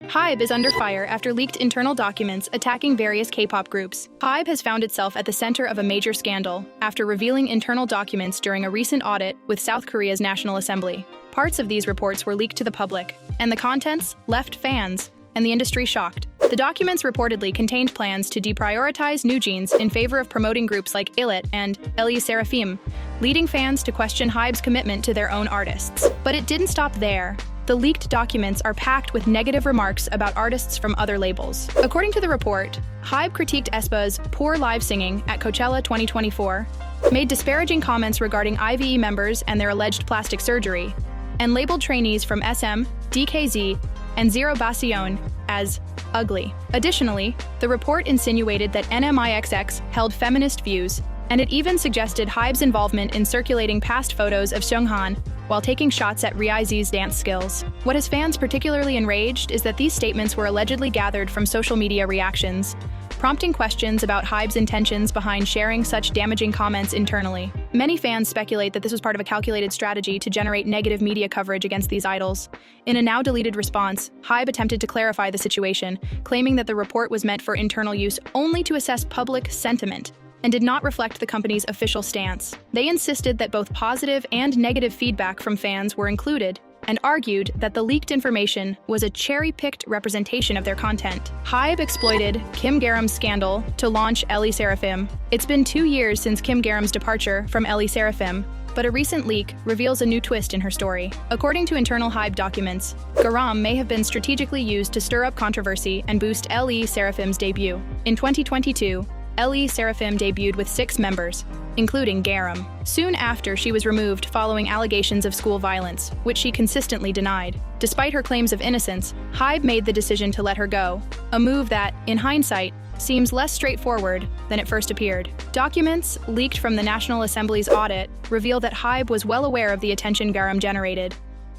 Hybe is under fire after leaked internal documents attacking various K-pop groups. Hybe has found itself at the center of a major scandal after revealing internal documents during a recent audit with South Korea's National Assembly. Parts of these reports were leaked to the public, and the contents left fans and the industry shocked. The documents reportedly contained plans to deprioritize NewJeans in favor of promoting groups like ILLIT and SSERAFIM, leading fans to question Hybe's commitment to their own artists. But it didn't stop there. The leaked documents are packed with negative remarks about artists from other labels. According to the report, Hybe critiqued aespa's poor live singing at Coachella 2024, made disparaging comments regarding IVE members and their alleged plastic surgery, and labeled trainees from SM, DKZ, and Zero Bastion as ugly. Additionally, the report insinuated that NMIXX held feminist views, and it even suggested Hybe's involvement in circulating past photos of Seungkwan while taking shots at Ryze's dance skills. What has fans particularly enraged is that these statements were allegedly gathered from social media reactions, prompting questions about Hybe's intentions behind sharing such damaging comments internally. Many fans speculate that this was part of a calculated strategy to generate negative media coverage against these idols. In a now-deleted response, Hybe attempted to clarify the situation, claiming that the report was meant for internal use only to assess public sentiment and did not reflect the company's official stance. They insisted that both positive and negative feedback from fans were included, and argued that the leaked information was a cherry-picked representation of their content. Hybe exploited Kim Garam's scandal to launch SSERAFIM. It's been 2 years since Kim Garam's departure from SSERAFIM, but a recent leak reveals a new twist in her story. According to internal Hybe documents, Garam may have been strategically used to stir up controversy and boost SSERAFIM's debut. In 2022, SSERAFIM debuted with 6 members, including Garam. Soon after, she was removed following allegations of school violence, which she consistently denied. Despite her claims of innocence, Hybe made the decision to let her go, a move that, in hindsight, seems less straightforward than it first appeared. Documents leaked from the National Assembly's audit reveal that Hybe was well aware of the attention Garam generated.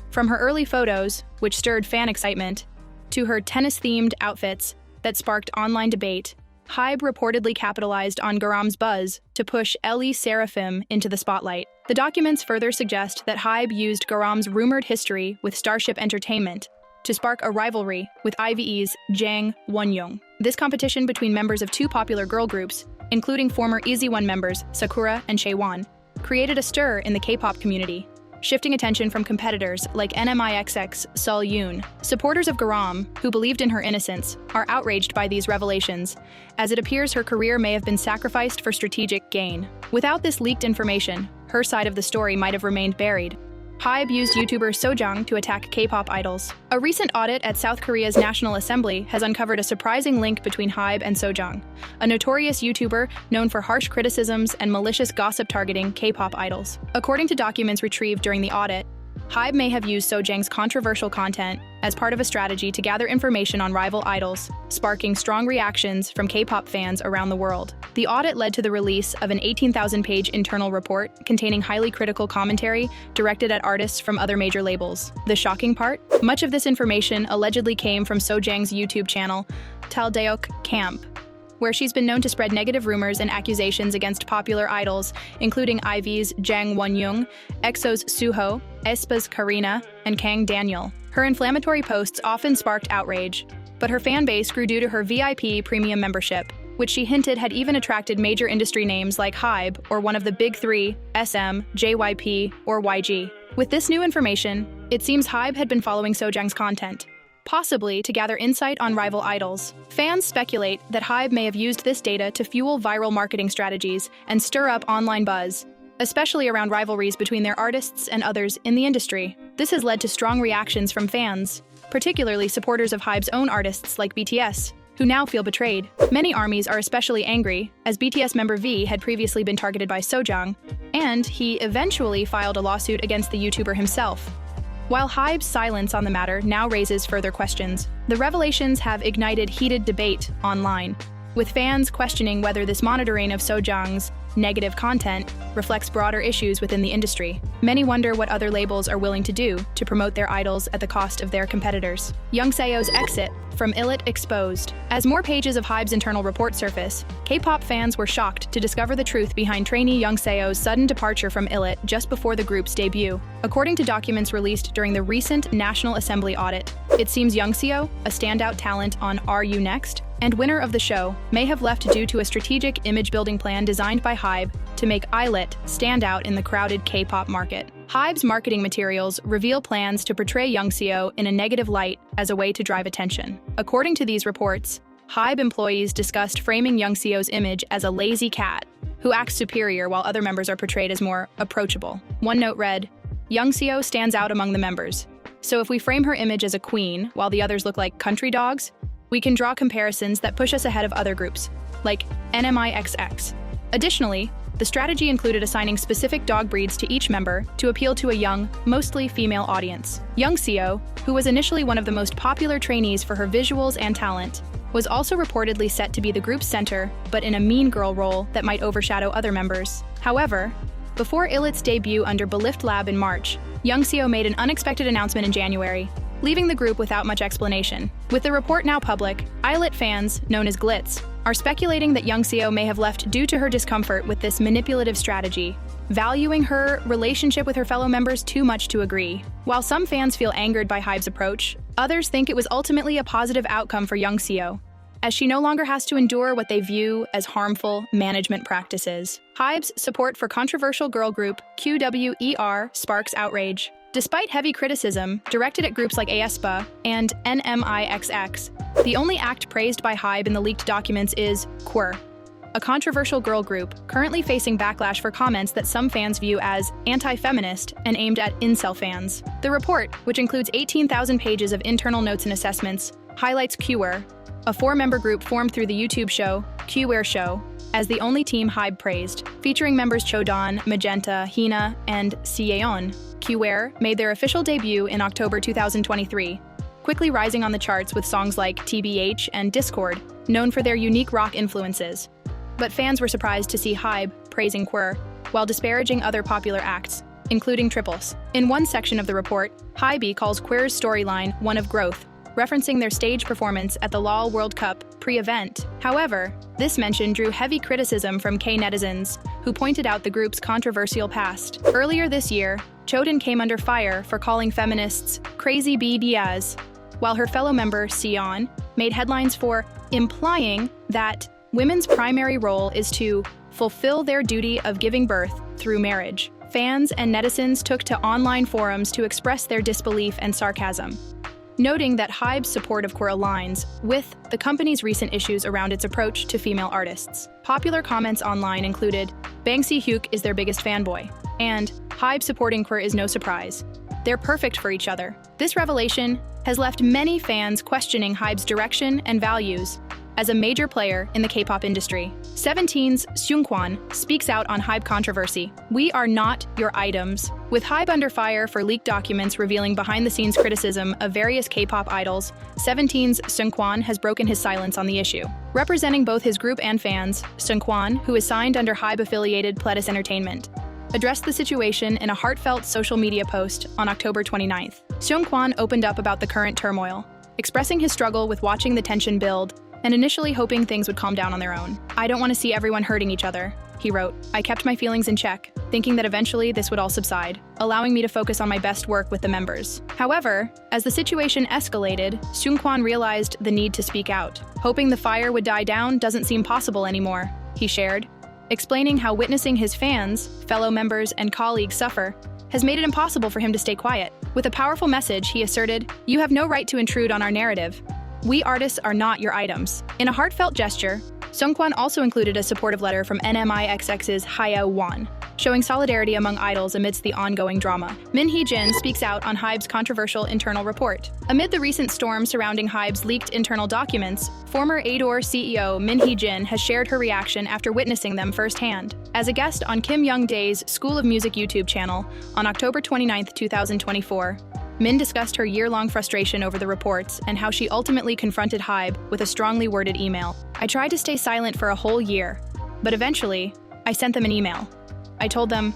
From her early photos, which stirred fan excitement, to her tennis-themed outfits that sparked online debate, Hybe reportedly capitalized on Garam's buzz to push SSERAFIM into the spotlight. The documents further suggest that Hybe used Garam's rumored history with Starship Entertainment to spark a rivalry with IVE's Jang Wonyoung. This competition between members of 2 popular girl groups, including former Easy One members Sakura and Chaewon, created a stir in the K-pop community, shifting attention from competitors like NMIXX Sol Yoon. Supporters of Garam, who believed in her innocence, are outraged by these revelations, as it appears her career may have been sacrificed for strategic gain. Without this leaked information, her side of the story might have remained buried. Hybe used YouTuber Sojang to attack K-pop idols. A recent audit at South Korea's National Assembly has uncovered a surprising link between Hybe and Sojang, a notorious YouTuber known for harsh criticisms and malicious gossip targeting K-pop idols. According to documents retrieved during the audit, Hybe may have used Sojang's controversial content as part of a strategy to gather information on rival idols, sparking strong reactions from K-pop fans around the world. The audit led to the release of an 18,000-page internal report containing highly critical commentary directed at artists from other major labels. The shocking part? Much of this information allegedly came from Sojang's YouTube channel, Taldeok Camp, where she's been known to spread negative rumors and accusations against popular idols, including IVE's Jang Wonyoung, EXO's Suho, aespa's Karina, and Kang Daniel. Her inflammatory posts often sparked outrage, but her fan base grew due to her VIP premium membership, which she hinted had even attracted major industry names like Hybe or one of the big 3, SM, JYP, or YG. With this new information, it seems Hybe had been following Sojang's content, possibly to gather insight on rival idols. Fans speculate that Hybe may have used this data to fuel viral marketing strategies and stir up online buzz, especially around rivalries between their artists and others in the industry. This has led to strong reactions from fans, particularly supporters of Hybe's own artists like BTS, who now feel betrayed. Many ARMYs are especially angry, as BTS member V had previously been targeted by Sojang, and he eventually filed a lawsuit against the YouTuber himself. While Hybe's silence on the matter now raises further questions, the revelations have ignited heated debate online, with fans questioning whether this monitoring of Sojang's negative content reflects broader issues within the industry. Many wonder what other labels are willing to do to promote their idols at the cost of their competitors. Youngseo's exit from ILLIT exposed. As more pages of Hybe's internal report surface, K-pop fans were shocked to discover the truth behind trainee Youngseo's sudden departure from ILLIT just before the group's debut. According to documents released during the recent National Assembly audit, it seems Youngseo, a standout talent on Are You Next? And winner of the show, may have left due to a strategic image-building plan designed by Hybe to make ILLIT stand out in the crowded K-pop market. Hybe's marketing materials reveal plans to portray Youngseo in a negative light as a way to drive attention. According to these reports, Hybe employees discussed framing Youngseo's image as a lazy cat who acts superior while other members are portrayed as more approachable. One note read, "Youngseo stands out among the members. So if we frame her image as a queen while the others look like country dogs, we can draw comparisons that push us ahead of other groups, like NMIXX. Additionally, the strategy included assigning specific dog breeds to each member to appeal to a young, mostly female audience. Youngseo, who was initially one of the most popular trainees for her visuals and talent, was also reportedly set to be the group's center, but in a mean girl role that might overshadow other members. However, before ILLIT's debut under Belift Lab in March, Youngseo made an unexpected announcement in January, leaving the group without much explanation. With the report now public, ILLIT fans, known as glitz, are speculating that Youngseo may have left due to her discomfort with this manipulative strategy, valuing her relationship with her fellow members too much to agree. While some fans feel angered by Hybe's approach, others think it was ultimately a positive outcome for Youngseo, as she no longer has to endure what they view as harmful management practices. Hybe's support for controversial girl group QWER sparks outrage. Despite heavy criticism directed at groups like aespa and NMIXX, the only act praised by Hybe in the leaked documents is QWER, a controversial girl group currently facing backlash for comments that some fans view as anti-feminist and aimed at incel fans. The report, which includes 18,000 pages of internal notes and assessments, highlights QWER, a four-member group formed through the YouTube show QWER Show, as the only team Hybe praised, featuring members Chodan, Magenta, Hina, and Seyeon. QWER made their official debut in October 2023, quickly rising on the charts with songs like TBH and Discord, known for their unique rock influences. But fans were surprised to see Hybe praising QWER, while disparaging other popular acts, including triples. In one section of the report, Hybe calls QWER's storyline one of growth, referencing their stage performance at the LOL World Cup pre-event. However, this mention drew heavy criticism from K-netizens, who pointed out the group's controversial past. Earlier this year, Chodan came under fire for calling feminists crazy B Diaz, while her fellow member Seon made headlines for implying that women's primary role is to fulfill their duty of giving birth through marriage. Fans and netizens took to online forums to express their disbelief and sarcasm, noting that Hybe's support of QWER aligns with the company's recent issues around its approach to female artists. Popular comments online included, "Bang Si-hyuk is their biggest fanboy," and "Hybe supporting QWER is no surprise. They're perfect for each other." This revelation has left many fans questioning Hybe's direction and values as a major player in the K-pop industry. 17's Seungkwan speaks out on Hybe controversy. "We are not your items." With Hybe under fire for leaked documents revealing behind-the-scenes criticism of various K-pop idols, 17's Seungkwan has broken his silence on the issue. Representing both his group and fans, Seungkwan, who is signed under Hybe-affiliated Pledis Entertainment, addressed the situation in a heartfelt social media post on October 29th. Seungkwan opened up about the current turmoil, expressing his struggle with watching the tension build and initially hoping things would calm down on their own. "I don't want to see everyone hurting each other," he wrote. "I kept my feelings in check, thinking that eventually this would all subside, allowing me to focus on my best work with the members." However, as the situation escalated, Seungkwan realized the need to speak out. "Hoping the fire would die down doesn't seem possible anymore," he shared, explaining how witnessing his fans, fellow members, and colleagues suffer has made it impossible for him to stay quiet. With a powerful message, he asserted, "You have no right to intrude on our narrative. We artists are not your items." In a heartfelt gesture, Seungkwan also included a supportive letter from NMIXX's Hybe, showing solidarity among idols amidst the ongoing drama. Min Hee-jin speaks out on Hybe's controversial internal report. Amid the recent storm surrounding Hybe's leaked internal documents, former Adore CEO Min Hee-jin has shared her reaction after witnessing them firsthand. As a guest on Kim Young-dae's School of Music YouTube channel on October 29, 2024, Min discussed her year-long frustration over the reports and how she ultimately confronted Hybe with a strongly worded email. "I tried to stay silent for a whole year, but eventually, I sent them an email. I told them,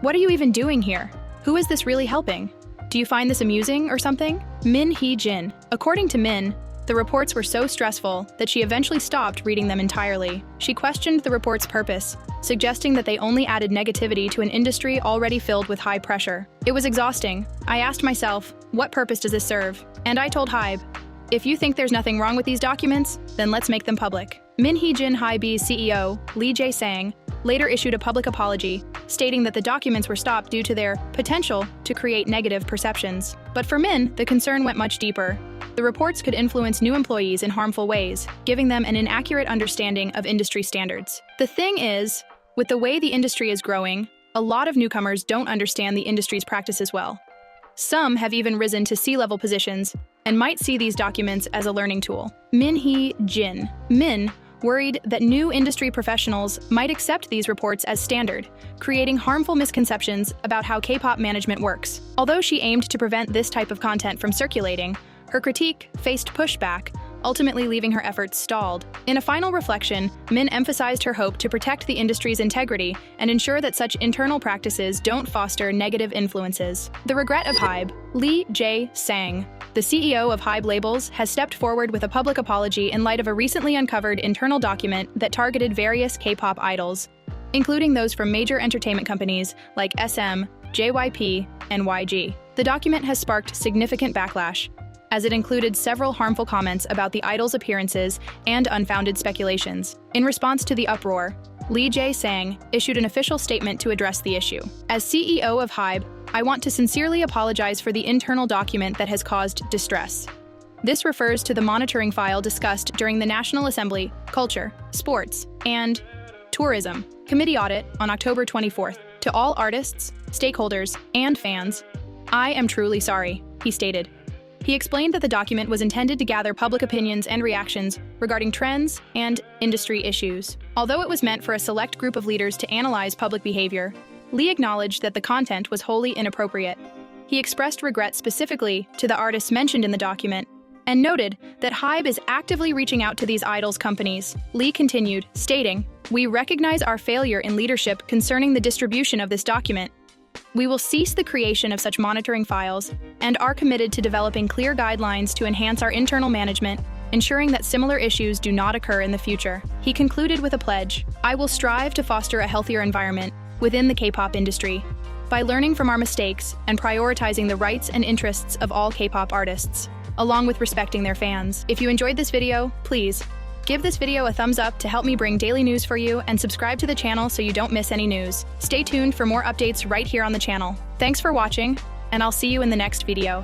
"What are you even doing here? Who is this really helping? Do you find this amusing or something?" Min Hee-jin. According to Min, the reports were so stressful that she eventually stopped reading them entirely. She questioned the report's purpose, suggesting that they only added negativity to an industry already filled with high pressure. It was exhausting. I asked myself, what purpose does this serve? And I told Hybe, if you think there's nothing wrong with these documents, then let's make them public. Min Hee-jin Hybe's CEO, Lee Jae-sang, later issued a public apology, stating that the documents were stopped due to their potential to create negative perceptions. But for Min, the concern went much deeper. The reports could influence new employees in harmful ways, giving them an inaccurate understanding of industry standards. The thing is, with the way the industry is growing, a lot of newcomers don't understand the industry's practices well. Some have even risen to C-level positions and might see these documents as a learning tool. Min Hee-jin. Min worried that new industry professionals might accept these reports as standard, creating harmful misconceptions about how K-pop management works. Although she aimed to prevent this type of content from circulating, her critique faced pushback, ultimately leaving her efforts stalled. In a final reflection, Min emphasized her hope to protect the industry's integrity and ensure that such internal practices don't foster negative influences. The regret of Hybe. Lee Jae-sang, the CEO of Hybe Labels, has stepped forward with a public apology in light of a recently uncovered internal document that targeted various K-pop idols, including those from major entertainment companies like SM, JYP, and YG. The document has sparked significant backlash, as it included several harmful comments about the idol's appearances and unfounded speculations. In response to the uproar, Lee Jae-sang issued an official statement to address the issue. As CEO of Hybe, I want to sincerely apologize for the internal document that has caused distress. This refers to the monitoring file discussed during the National Assembly, Culture, Sports, and Tourism Committee audit on October 24th. To all artists, stakeholders, and fans, I am truly sorry, he stated. He explained that the document was intended to gather public opinions and reactions regarding trends and industry issues. Although it was meant for a select group of leaders to analyze public behavior, Lee acknowledged that the content was wholly inappropriate. He expressed regret specifically to the artists mentioned in the document and noted that Hybe is actively reaching out to these idols companies. Lee continued, stating, "We recognize our failure in leadership concerning the distribution of this document. We will cease the creation of such monitoring files and are committed to developing clear guidelines to enhance our internal management, ensuring that similar issues do not occur in the future." He concluded with a pledge, "I will strive to foster a healthier environment within the K-pop industry by learning from our mistakes and prioritizing the rights and interests of all K-pop artists, along with respecting their fans." If you enjoyed this video, please give this video a thumbs up to help me bring daily news for you, and subscribe to the channel so you don't miss any news. Stay tuned for more updates right here on the channel. Thanks for watching, and I'll see you in the next video.